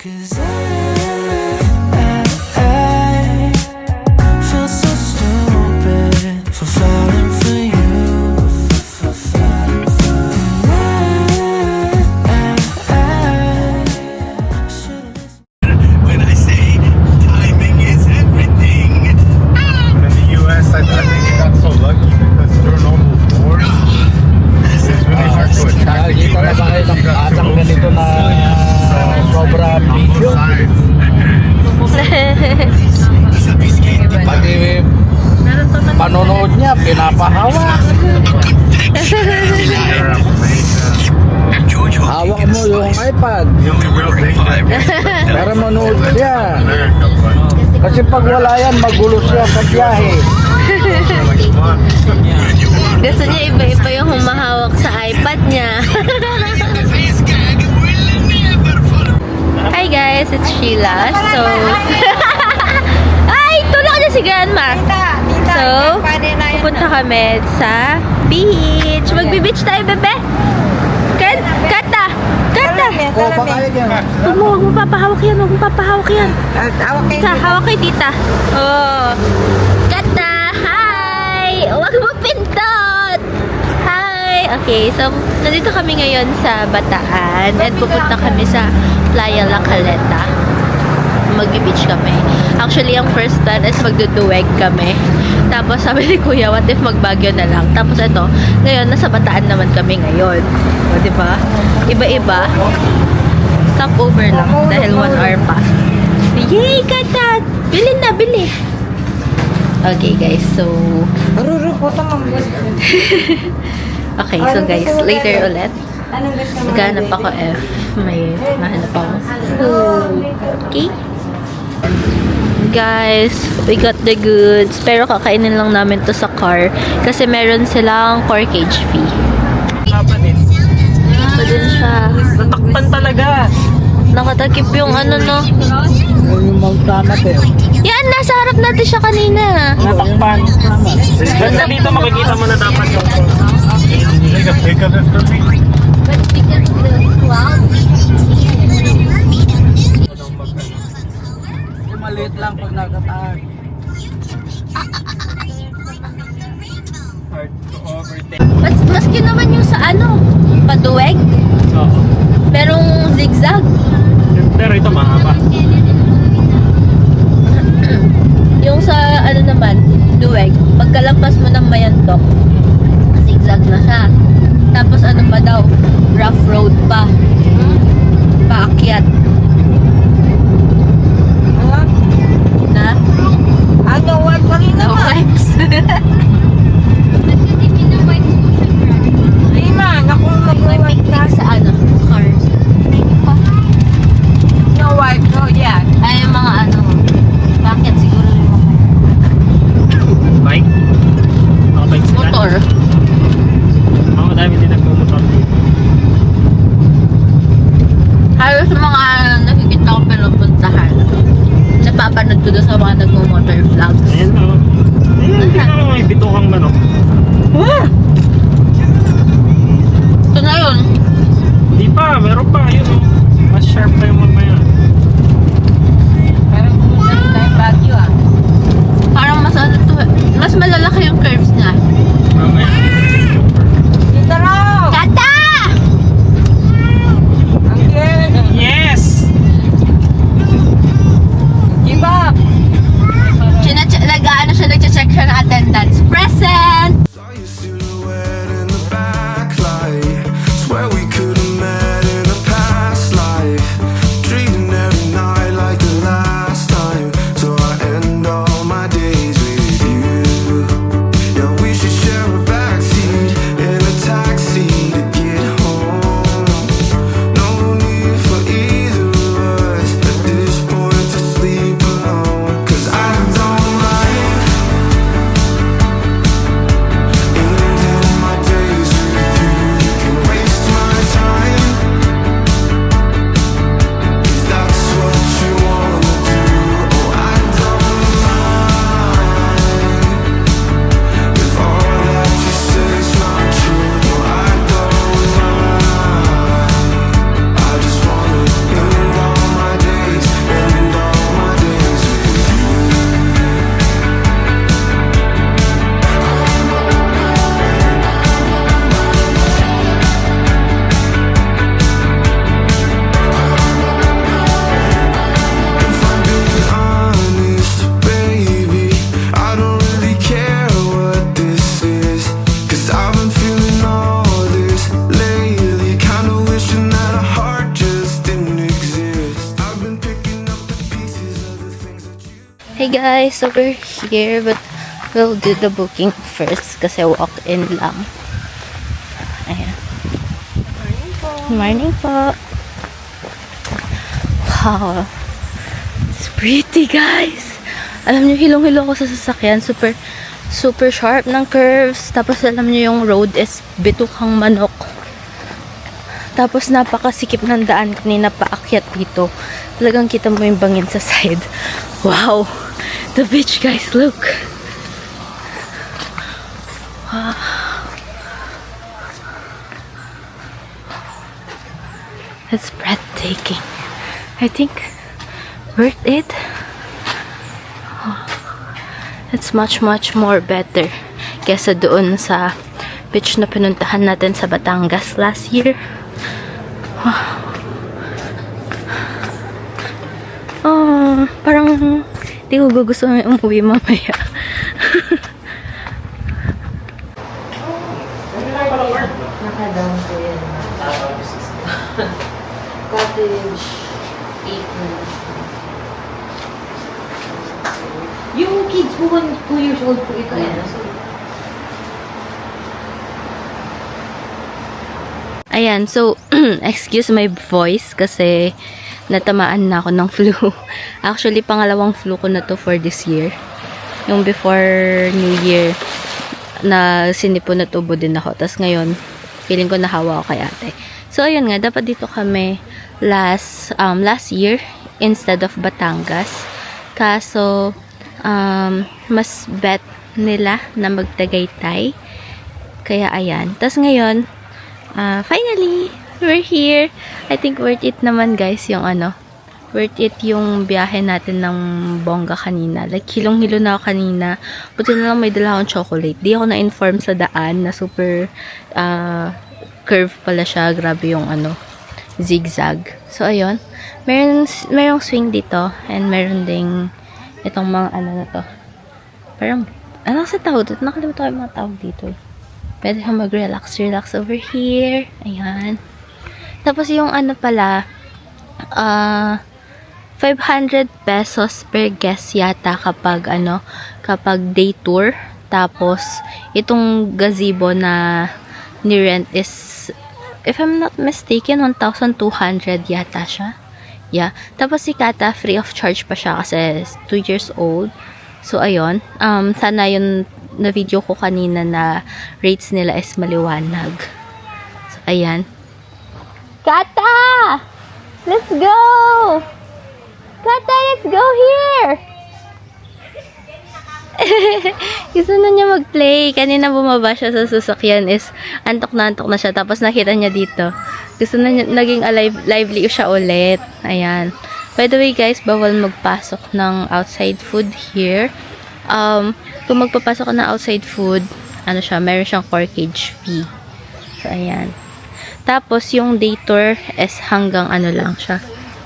'Cause I feel so stupid for falling for you. For falling for you. I should've listened. When I say timing is everything. In the US, I think it got so lucky because during almost wars, it's really hard to attack the Nakikita na US ba kayo because ng you got atang two ganito na sobrang video? sides. Pati panonood niya, pinapahawa. Hawak mo yung iPad The only real danger para manood siya. America, but Kasi pag wala yan, magulo siya sa biyahe. like fun. Gusto niya iba-iba yung humahawak sa iPad niya. Hi guys, it's Sheila. So, ay, tulak niya si Grandma. So, pupunta kami sa beach. Magbe-beach tayo, bebe. Kata! Kata! O, pakayag yan. Huwag mo papahawak yan. Huwag mo papahawak yan. Hawak kay tita. Oh. Kata! Hi! Huwag mo pintot! Hi! Okay, so nandito kami ngayon sa Bataan and pupunta kami sa Playa La Caleta. Magbe-beach kami. Actually, ang first plan is magduduweg kami. Tapos sabi ni Kuya, what if magbagyo na lang? Tapos ito, ngayon, nasa Bataan naman kami ngayon. O, diba? Iba-iba. Stopover lang dahil 1 hour pa. Yay, Kata! Bili na, bili! Okay, guys. So, okay, so guys, later ulit. Maghanap ako if may mahanap ako. Okay? Guys, we got the goods. Pero kakainin lang namin to sa car. Kasi meron silang car cage fee. Ito din siya. Tatakpan talaga. Nakatakip yung ano, no? Yung Montana eh. Yan, nasa harap natin siya kanina. Natakpan. Banda dito makikita mo na dapat yung Take a pic of it for me. But because the cloud, Maliit lang pag nagataas. hard to overtake. maski naman yung sa ano, paduweg, Oo. merong zigzag. Pero ito mahaba. Yung sa ano naman, duweg, pagkalampas mo ng Mayantok, zigzag na siya. Tapos ano pa daw, rough road pa. Paakyat. Na? Ano, wipe pa rin No naman. wipes. Lima, naku, May mag-wipe picnic sa ano, car. No wipe, no, yan. Ay, yung mga ano, paakyat siguro yung mga Bike? Nakabike sila? motor. Ako dami din nagmumotor dito. Halos mga nakikita ko pinupuntahan. Napapanood ko doon sa mga nagmo-motor vlogs. Ayan o. Ayan, tingnan mo may bitukang manok. Ito na yun. Hindi pa, meron pa. Yun o. Mas sharp pa yung mamaya. Parang pumunta rin tayo Baguio, ah. Parang mas ano to, mas malalaki yung curves niya. Mamaya. Dito raw! Kata! Again! Yes! Give up! Nag-ano siya, nag-check siya ng attendance. Present! Saw your silhouette in the backlight. Swear we could have met in a past life. Hey guys, so we're here but we'll do the booking first kasi walk-in lang. Ayan. Morning po. Wow. It's pretty guys. Alam niyo, hilong-hilo ako sa sasakyan. Super sharp ng curves. Tapos alam niyo yung road is bitukang manok. Tapos napakasikip ng daan kanina paakyat dito. Talagang kita mo yung bangin sa side. Wow. The beach guys, look. Wow. It's breathtaking. I think worth it. It's much more better kesa doon sa beach na pinuntahan natin sa Batangas last year. Oh, parang hindi ko gusto umuwi mamaya. Naka-down ko yan. Cottage 8 Yung kids po, 2 years old po ito. Ayan, so, excuse my voice kasi natamaan na ako ng flu. Actually, pangalawang flu ko na to for this year. Yung before New Year, na sinipo na tubo din ako. Tapos ngayon, feeling ko nahawa ako kay ate. So, ayun nga, dapat dito kami last year instead of Batangas. Kaso, mas bet nila na magtagaytay. Kaya, ayan. Tapos ngayon, finally, we're here. I think worth it naman guys yung worth it yung biyahe natin ng bongga kanina. Like, hilong-hilo na ako kanina. Buti na lang may dala akong chocolate. Di ako na-inform sa daan na super curve pala siya. Grabe yung zigzag. So, ayun. Merong swing dito. And meron ding itong mga na to. Parang, sa tawag dito? Nakalimutan ko yung mga tawag dito. Pwede kang mag-relax over here. Ayan. Tapos yung pala, 500 pesos per guest yata kapag day tour. Tapos, itong gazebo na ni-rent is, if I'm not mistaken, 1,200 yata siya. Yeah. Tapos si Kata, free of charge pa siya kasi 2 years old. So, ayun. Sana yung na-video ko kanina na rates nila is maliwanag. So, ayan. Kata! Let's go! Kata, let's go here! Gusto na niya mag-play. Kanina bumaba siya sa sasakyan is antok na siya. Tapos nakita niya dito. Gusto na niya, naging lively siya ulit. Ayan. By the way guys, bawal magpasok ng outside food here. Kung magpapasok ka ng outside food, meron siyang corkage fee. So, ayan. Tapos, yung day tour is hanggang lang siya.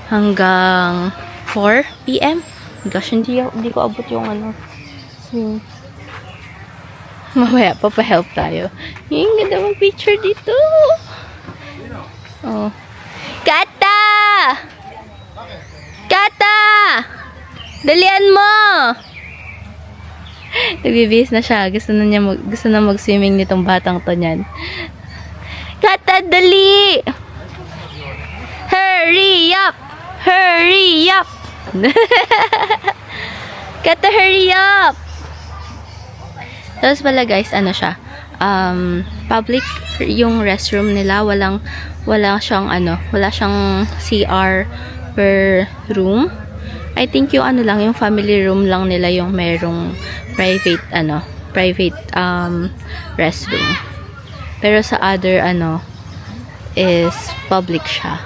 Hanggang 4 p.m. Gosh, hindi ko abot yung swing. Mamaya, papahelp tayo. Yung ganda mong picture dito. Oh. Kata! Kata! Dalian mo! Nagbibihis na siya. Gusto na mag-swimming nitong batang to niyan. Kata, dali! Hurry up! Hurry up! Kata, hurry up! Tapos pala guys, siya? Public yung restroom nila. Wala siyang CR per room. I think yung yung family room lang nila yung merong private restroom. Pero sa other is public siya.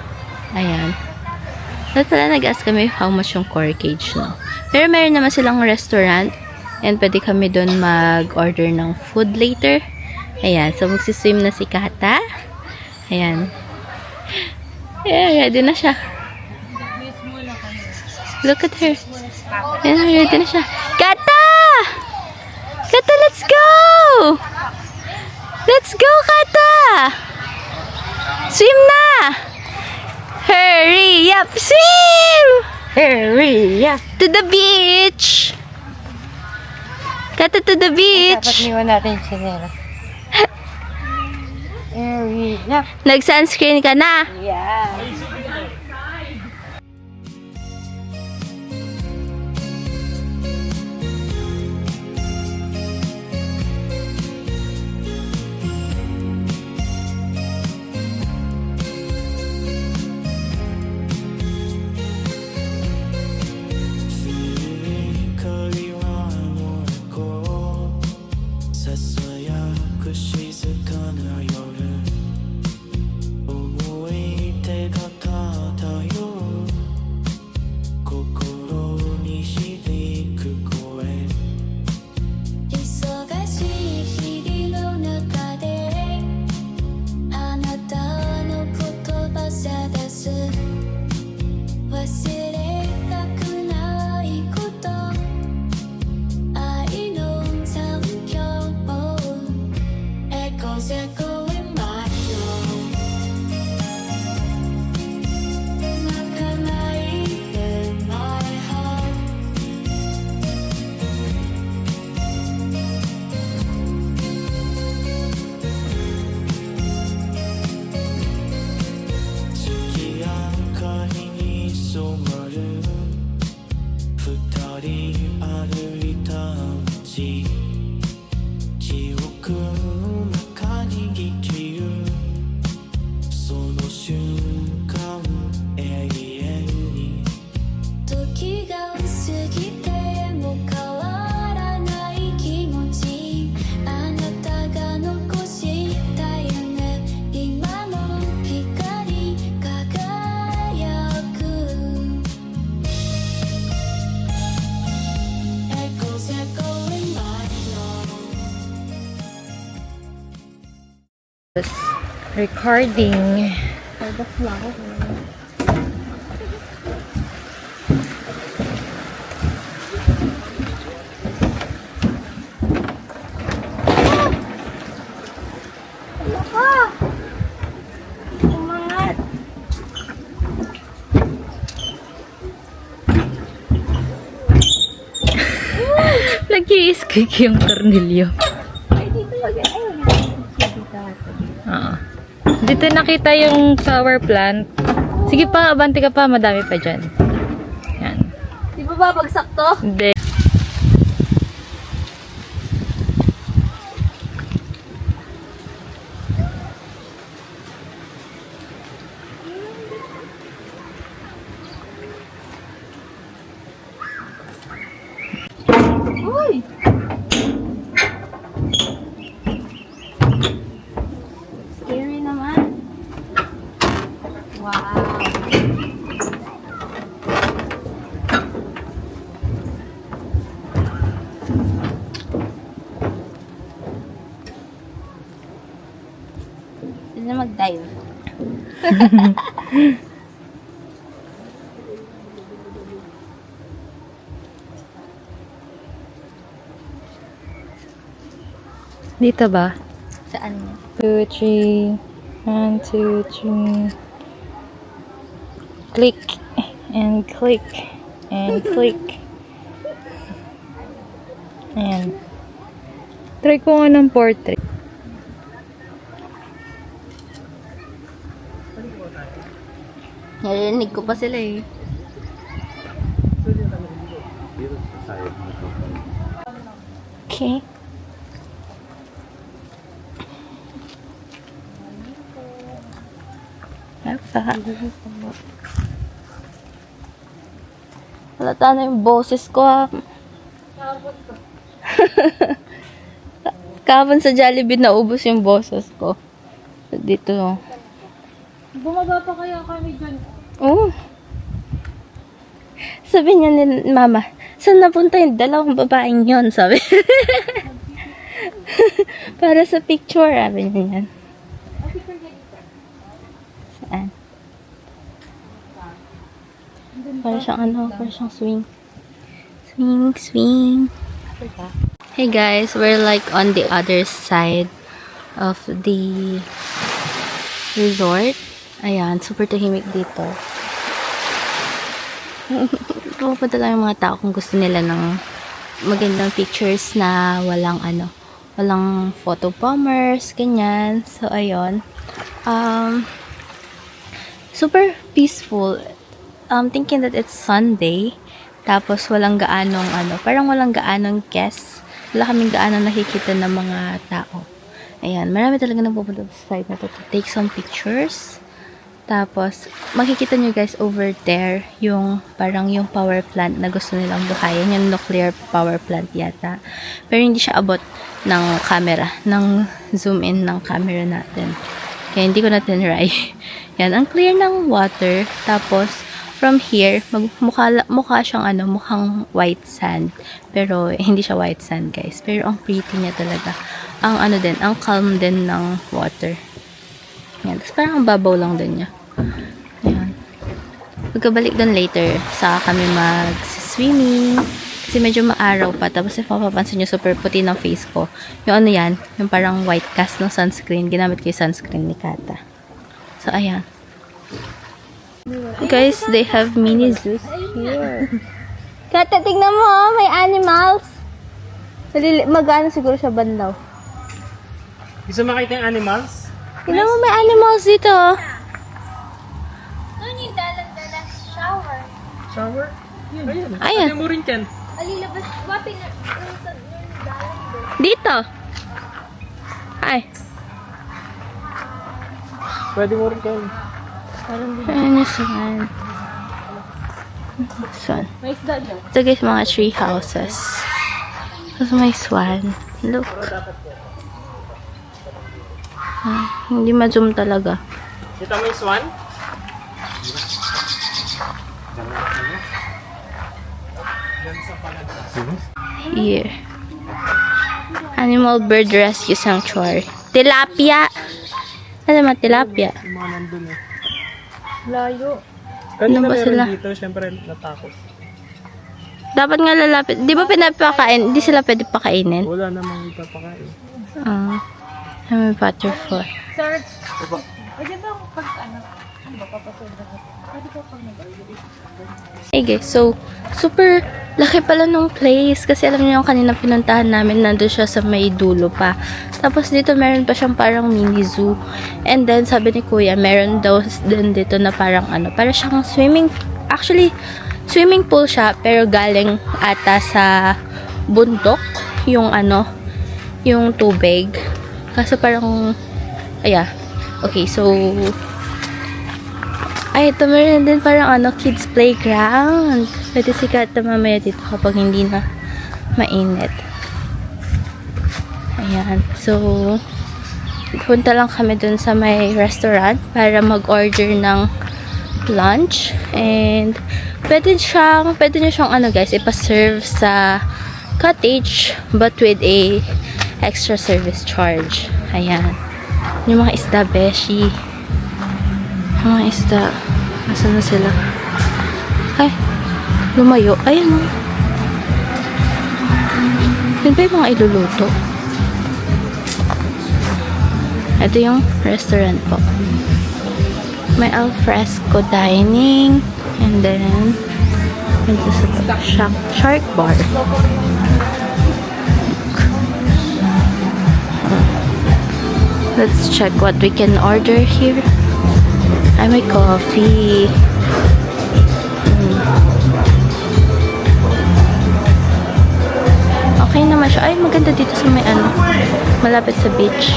Ayan. At pala nag-ask kami how much yung corkage, no? Pero meron naman silang restaurant and pwede kami doon mag-order ng food later. Ayan. So magsiswim na si Kata. Ayan. Ayan, ready na siya. Look at her. Ayan, ready na siya. Kata! Kata, let's go! Let's go, Kata! Swim na! Hurry up! Swim! Hurry up! To the beach! Kata to the beach. Dapat niwan natin yung sinera. Yeah. Nag-sunscreen ka na. Yeah.ささやく静かな夜思い出が漂う心に響く声忙しい日々の中であなたの言葉探す忘れたくないこと愛の残響 Echoes echo in my room 泣かないで my heart月明かりに染まる二人歩いた道記憶の中に生きるその瞬間永遠に時が過ぎても変わらない気持ちあなたが残した夢今も光り輝く Echoes echo in my room Recording. Umangat. Nag-i-squeak yung tornilyo. Oo. Dito nakita yung power plant. Sige pa, abante ka pa. Madami pa dyan. Yan. Di ba babagsak to? Hindi. Uy! Scary naman. Wow. Sino mag-dive? Dito ba? Saan? 2, 3. 1, 2, 3. Click. And click. And click. Ayan. Try ko nga ng portrait. Narinig ko pa sila eh. Okay. Apa? Halata na yung boses ko ha. Kahapon sa Jollibee naubos yung boses ko. Dito. Bumaba pa kaya kami dyan. Oh. Sabi niya ni Mama, saan napunta yung dalawang babaeng yon? Sabi. Para sa picture, sabi niya yan. Saan? Para siyang para siyang swing. Swing, swing. Hey guys, we're like on the other side of the resort. Ayan, super tahimik dito. Pupunta lang yung mga tao kung gusto nila ng magandang pictures na walang walang photo bombers, ganyan. So, ayun. Super peaceful. Thinking that it's Sunday. Tapos, walang gaanong parang walang gaanong guests. Wala kaming gaanong nakikita ng mga tao. Ayan, marami talaga nagpupunta sa side na to take some pictures. Tapos, makikita nyo guys over there, yung parang yung power plant na gusto nilang buhayin. Yung nuclear power plant yata. Pero hindi siya abot ng camera, ng zoom in ng camera natin. Kaya hindi ko na tinry. Yan, ang clear ng water. Tapos, from here, mukha siyang mukhang white sand. Pero, hindi siya white sand guys. Pero, ang pretty niya talaga. Ang ang calm din ng water. Yan. Tapos parang ang babaw lang din niya. Ayan. Pagkabalik doon later, saka kami mag-swimming. Kasi medyo maaraw pa. Tapos if mapapansin nyo, super puti ng face ko. Yung yan, yung parang white cast ng sunscreen. Ginamit ko yung sunscreen ni Kata. So, ayan. Guys, they have mini zoos here. Kata, tignan mo, may animals. Mag-ano siguro siya bandaw. Gusto makita yung animals? Tignan mo, may animals dito. Doon yung dalang-dalang shower. Shower? Ayun. Ayan. Pwede mo rin yan. Alilabas, wapin na yung dalang doon. Dito. Ay. Pwede mo rin yan. Ayan yung swan. Swan. Ito guys, mga tree houses. Tapos may swan. Look. Hindi ma-zoom talaga. Kita mo yung swan? Here. Animal Bird Rescue Sanctuary. Tilapia. Ano ba tilapia? Yung mga nandun eh. Layo. Kanina Ano ba meron sila? dito, syempre natakot. Dapat nga lalapit. Di ba pinapakain? Di sila pwede pakainin? Wala namang ipapakain. May butterfly. Hey guys, so super laki pala nung place kasi alam niyo yung kanina pinuntahan namin nandun siya sa may dulo pa. Tapos dito meron pa siyang parang mini zoo. And then sabi ni Kuya, meron daw din dito na parang para siyang swimming pool siya pero galing ata sa bundok yung yung tubig. Kaso parang okay, so ito meron din parang kids playground. Pwede si Kata mamaya dito kapag hindi na mainit. Ayan. So, punta lang kami dun sa may restaurant para mag-order ng lunch. And, pwede nyo siyang guys, ipaserve sa cottage but with a extra service charge. Ayan. Yung mga isda, beshi. Mga isda. Nasaan na sila? Ay, lumayo. Ayan o. Yun ba yung mga iluluto? Ito yung restaurant po. May alfresco dining. And then, ito sa shark bar. Let's check what we can order here. I may coffee. Okay naman siya. Ay, maganda dito sa may malapit sa beach.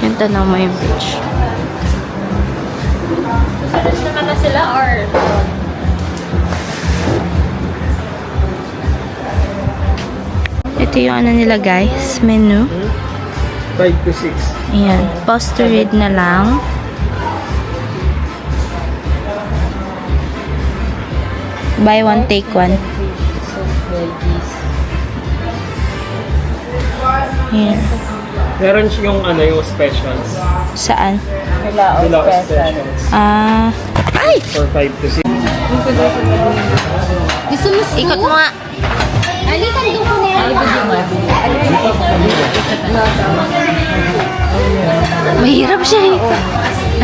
Yan, tanaw mo yung beach. Susunod naman na sila or... Ito yung nila guys, menu. 5 to 6. Ayan, pause to read na lang. Buy one, take one. Here. Meron yung yung specials. Saan? Bilao specials. Ay! For 5 to 6. Gusto mo ikot mo nga. Alikan doon ko na yan. Mahirap siya eh.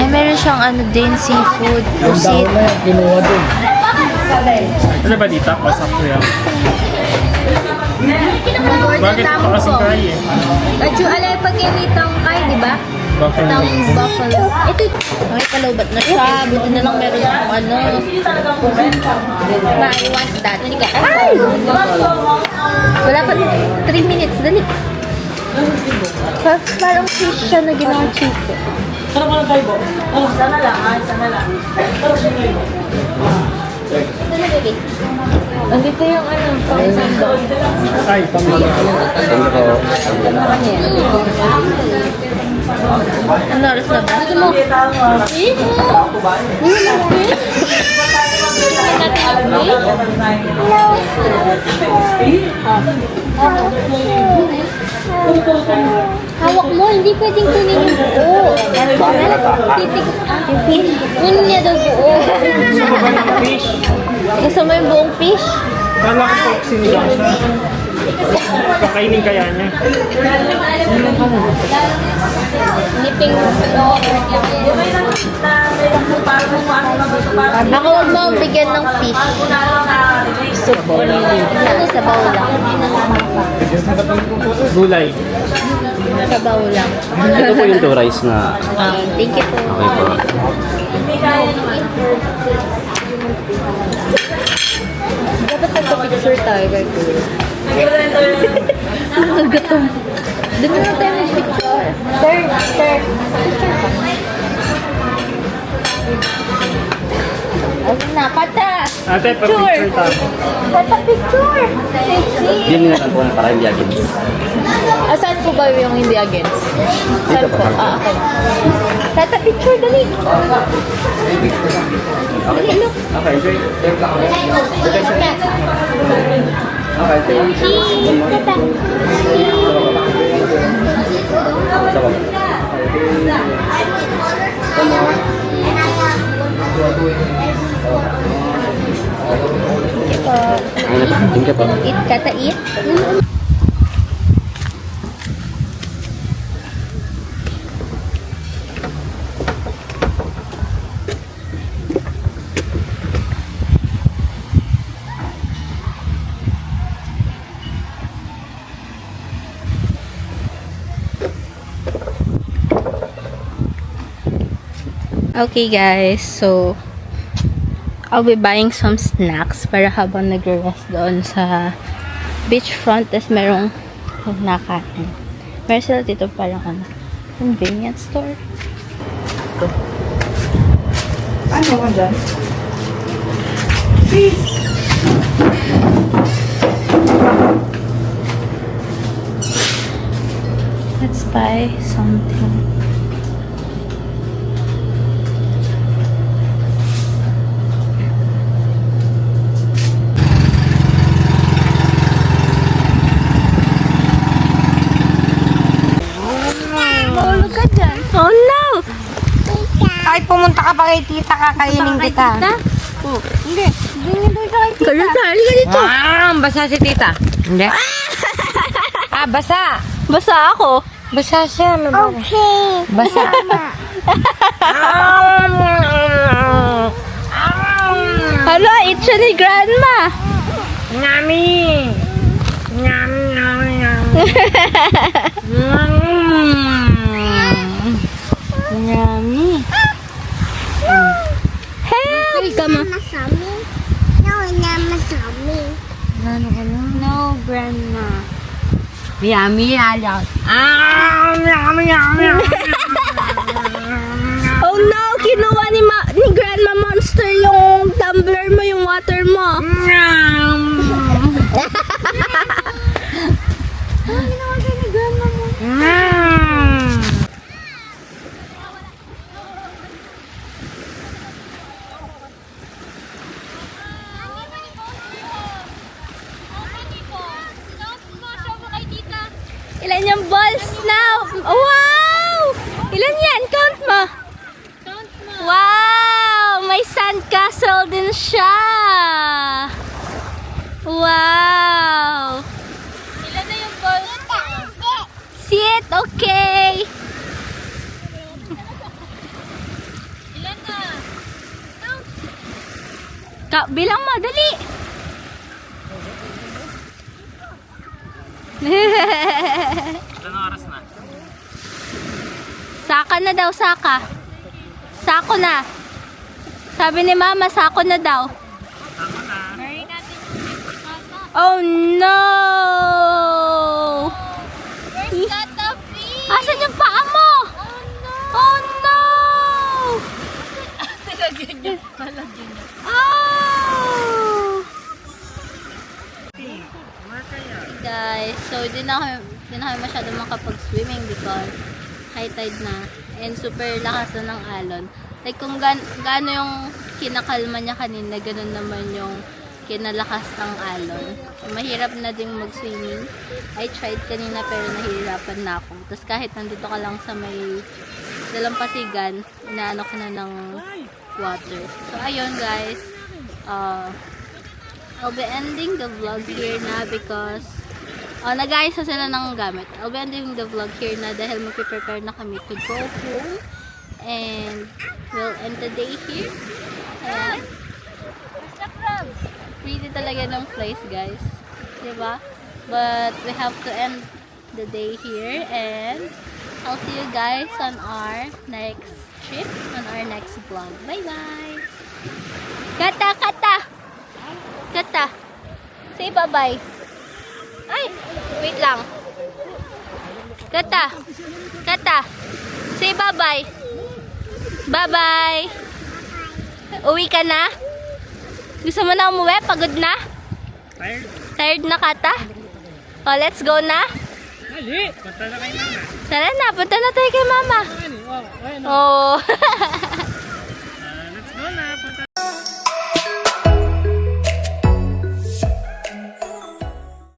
Ay, meron siyang din, seafood, pusit. Kinuha din. Ano ba dito? Pasak ko yan. Bakit pakasakay eh? Kachu, alay pag initang kay, di ba? Buffalo. Tang buffalo. Ito, ay kalawbat na siya. Buti na lang meron yung ano. Maiwas that. Ay! Wala pa 3 minutes. Dali. Parang fish siya na ginawang chicken. Sana lang. Andito yung ano, pang-sando. Ay, pamilya. Ano oras na ba? Gusto mo? Fish? Hawak mo, hindi pwedeng kunin yung buo. Titig, yung fish. Kunin niya daw buo. Gusto mo ba ng fish? Gusto mo yung buong fish? Kala ko po sinigang siya. Pakainin kaya niya. Niping ako huwag mo bigyan ng fish. Soup only. Ano, sabaw lang. Gulay. Sabaw lang. Ito po yung two rice na Thank you po. okay po. Dapat nagpa-picture tayo, guys. Nagagatong. Doon na tayo mag-picture. Sir. Picture ka. Ayun na, pata! Ate, pa-picture tayo. Pata, picture! Hindi na lang po na para hindi agad. Saan po ba yung hindi against? Saan po? Okay. Tata, picture, dali! Dali, look! Okay, great. Cheese! Tata! Thank you po. Eat, kata eat. Okay guys, so I'll be buying some snacks para habang nag-rest doon sa beachfront. Tapos merong nakain. Meron sila dito parang ano, convenience store. Ano mo dyan? Let's buy something. Mahulog ka dyan. Oh no! Kahit pumunta ka pa kay tita, kakainin kita. Hindi. Hindi daw siya kay tita. Kaya dito. Basa si tita. Hindi. Basa. Basa ako. Basa siya. Ano ba? Okay. Basa. Hala, it's siya ni Grandma. Yummy. Yummy. Help! Kama. No, Grandma. Yummy, alot. Yummy. Oh no! Kinuha ni Grandma Monster yung tumbler mo, yung water mo. Ilan yung balls now? Wow! Ilan yan? Count mo. Wow! May sandcastle din siya. Wow! Ilan na yung balls? Sit, okay. Ilan na? Bilang mo, dali! Anong oras na? Saka na daw, saka. Sako na. Sabi ni Mama, sako na daw. Oh no! Asan yung paa mo? Oh no! Oh! Guys, so di na kami masyado makapag-swimming because high tide na and super lakas na ng alon. Like kung gaano yung kinakalma niya kanina, ganun naman yung kinalakas ng alon. Mahirap na ding mag-swimming. I tried kanina pero nahihirapan na ako. Tapos kahit nandito ka lang sa may dalampasigan, inaano ka na ng water. So ayun guys, I'll be ending the vlog here na because nag-ayos na sila ng gamit. I'll be ending the vlog here na dahil mag-prepare na kami to go home. And we'll end the day here. And pretty talaga ng place, guys. Diba? But we have to end the day here. And I'll see you guys on our next trip, on our next vlog. Bye-bye! Kata! Kata! Kata! Say bye-bye! Ay! Wait lang. Kata! Kata! Say bye-bye! Bye-bye! Uwi ka na? Gusto mo na umuwi? Pagod na? Tired? Tired na Kata? Oh, let's go na? Dali! Punta na kay Mama. Tara na, punta na tayo kay Mama. Ano? Oh, ayun. Oh.